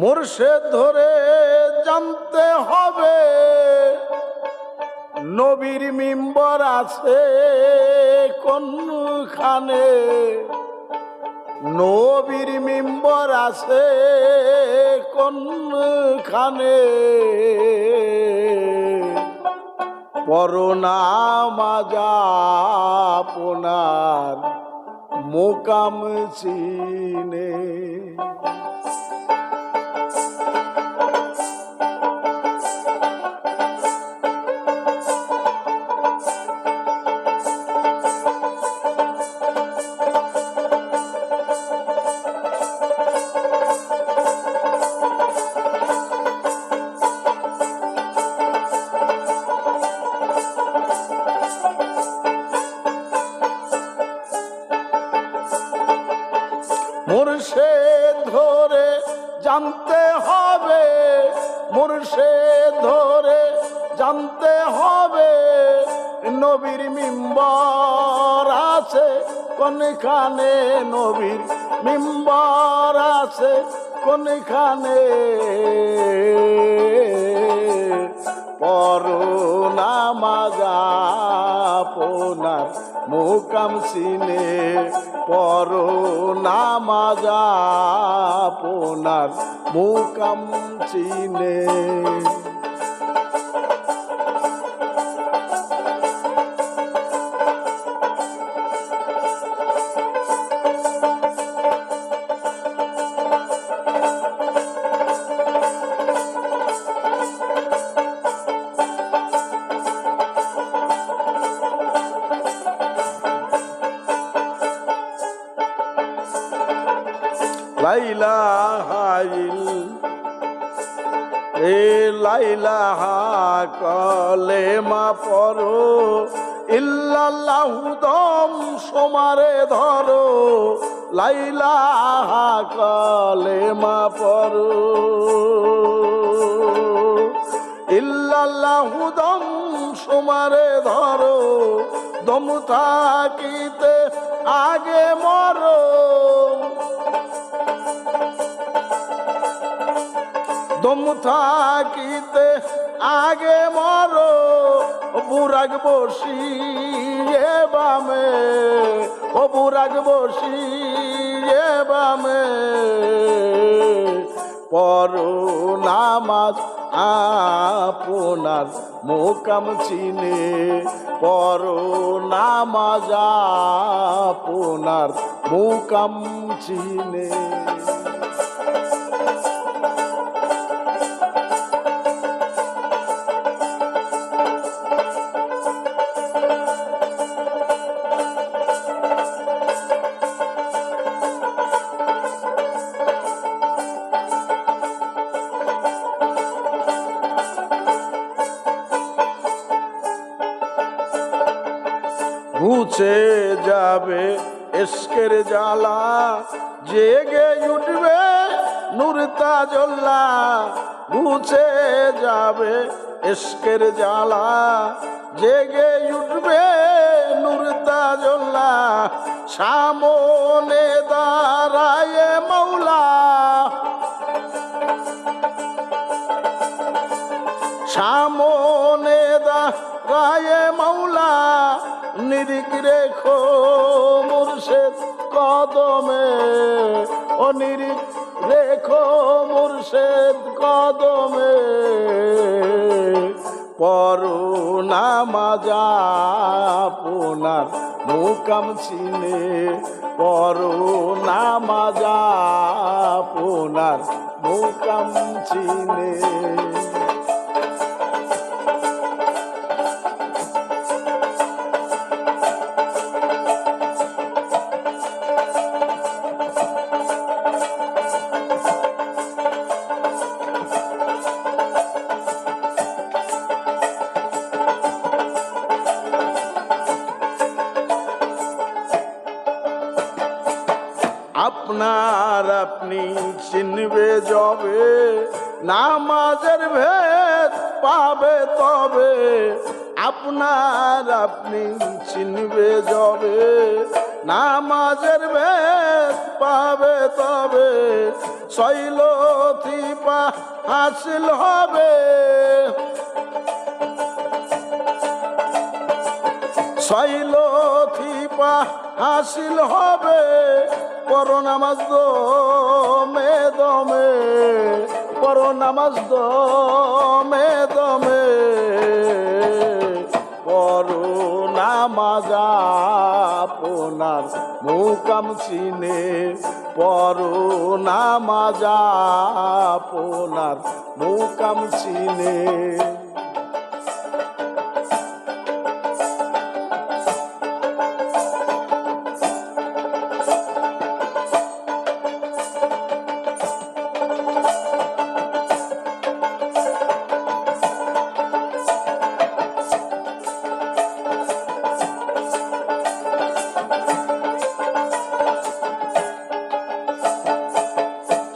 মুর্শিদ ধরে জানতে হবে নবীর মিম্বর আছে কোনখানে, নবীর মিম্বর আছে কোনখানে। পরনামাজ আপনার মোকাম চিনে। মুর্শিদ ধরে জানতে হবে, মুর্শিদ ধরে জানতে হবে নবীর মিম্বর আছে কোনখানে, নবীর মিম্বর আছে কোনখানে। পরনামাজ আপনার মোকাম চিনে, পরনামাজ আপনার মোকাম চিনে। লাইলাহা কলেমা পড়ো, ইল্লাল্লাহু দম সমারে ধরো। লাইলাহা কলেমা পড়ো, ইল্লাল্লাহু দম সমারে ধরো। দম থাকিতে আগে মরো, দম থাকিতে আগে মরো। বুরাগ বসিয়ে বামে, ও বুরাগ বসিয়ে বামে। পরনামাজ আপনার মোকাম চিনে, পরনামাজ আপনার মোকাম চিনে। ঘুচে যাবে ইশকের জ্বালা, জেগে উঠবে নূর তাজল্লা। ঘুচে যাবে ইশকের জ্বালা, জেগে উঠবে নূর তাজল্লা। সামনে দাঁড়ায় মৌলা, সামনে দাঁড়ায় মৌলা। নিরিখ রেখো মুর্শিদ কদমে, ও নিরিখ রেখো মুর্শিদ কদমে। পরনামাজ আপনার মোকাম চিনে, পরনামাজ আপনার মোকাম চিনে। আপনার আপনি চিনবে যবে, নামাজের ভেদ পাবে তবে। আপনার আপনি চিনবে যবে, নামাজের ভেদ পাবে তবে। শৈলথিপা হাসিল হবে, শৈলথিপা হাসিল হবে, পড়ো নামাজ দমে দমে, পড়ো নামাজ দমে দমে, পড়ো নামাজ আপনার মুকাম চিনে, পড়ো নামাজ আপনার মুকাম চিনে।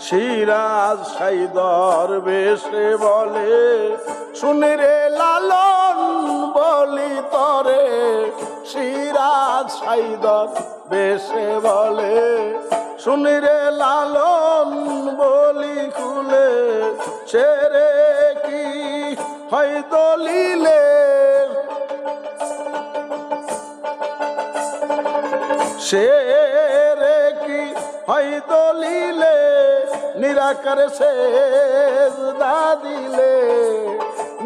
সিরাজ সাইদর বেশে বলে, শুনে রে লালন বলি তরে, সিরাজ সাইদর বেশে বলে, শুনে রে লালন বলি খুলে, ছেড়ে কি হয় দলিলে, শেরে কি হয় দলিলে, নিরাকারে সেজদা দিলে,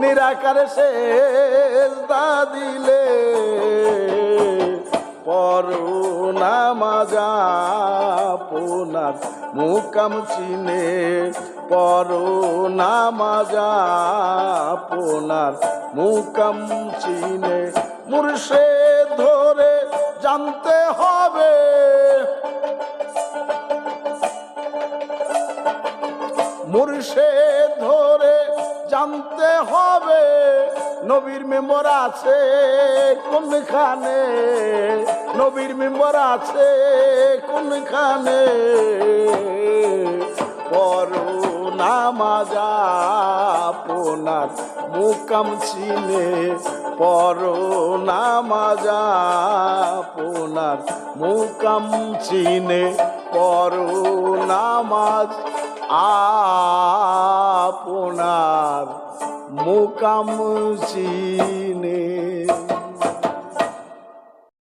নিরাকারে সেজদা দিলে, পড়ো নামাজ আপনার মুকাম চিনে, পড়ো নামাজ আপনার মুকাম চিনে। মুর্শিদ ধরে জানতে হবে, মুর্শিদ ধরে জানতে হবে, নবীর মেম্বর আছে কোনখানে, নবীর মেম্বর আছে কোনখানে, পড়ো নামাজ আপনার মুকাম চিনে, পড়ো নামাজ আপনার মুকাম চিনে, পড়ো নামাজ আপনার মুকাম চিনে।